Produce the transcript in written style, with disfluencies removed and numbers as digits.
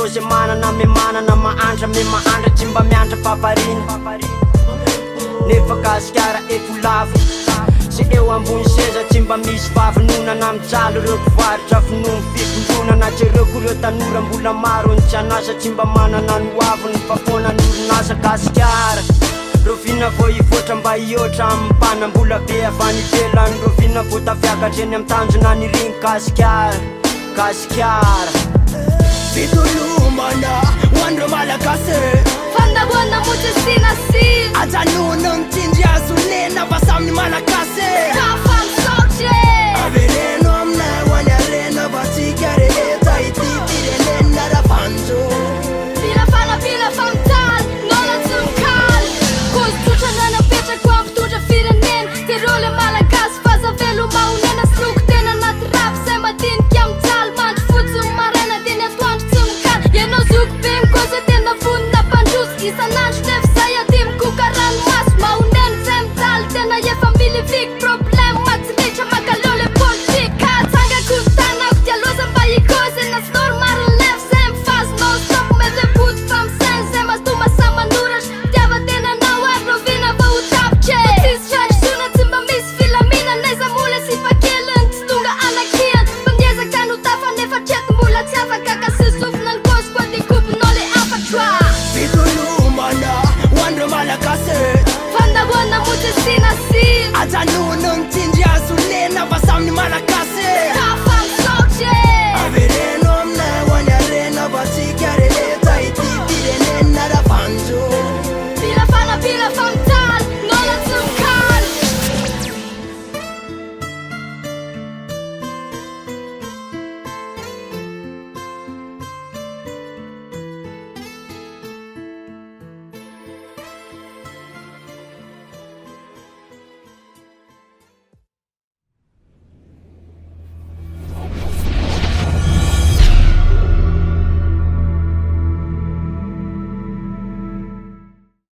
tô ze manana me manana mahandra me mahandra tsy mba miandra paparina nefa gasikara ekolavo sy eo ambony seza tsy mba misy vavinonana mijalo reo mpivarotra finomy fikondronana tsy reo koreo tanora mbola maro ny tsy anasa tsy mba manana ny hoaviny fapona n'orinasa gasikara rovina vo ivoatra mba ioatra am'mpana mbola be avany ivelany rovina vo tafiakatra eny am'tanjona ny ring gasikara gasikara fitolomana hoandreo malagasy fandahoana motsisinasiny ajanona mitindry azo lena fa saminy malagasy kafamsotry avereno aminay hoany arena fa tsika rehetra ity firenena ravanjo Pila famtaly nola tsy mikaly kozy trotrana napetrako amin'ny fitondra firenena terole malagasy fazavelo mahonena siloko tena anaty rap zay madinika mijaly mandro fotsiny maraina de ny atoandro tsy mikaly ianao zoko be mikoza tena vonina mpandroso isanandro nefa zay adimikoka ranomaso mahonena zay mijaly tena efa miliviky problème matsiritra makalole politique katsangako tanako dialoza mba ikozy na story mariny lef zay mifazy no stop mety puty famsainy zay mastoma saman'oratra tiava tena nao ary rovina va ho tapitry tsisy traditiona tsy mba misy filamina naiza mola sy fakeliny tsy tonga anakiany mba miezaka tany ho tafa nefa trety mbola tsy afaka ka sy sofina ny kozy koa ty kopinao le afatra fitolomana hoandreo malagasy fandahoana motsisinasiny ajanona mitindry azo lena fa saminy malagasy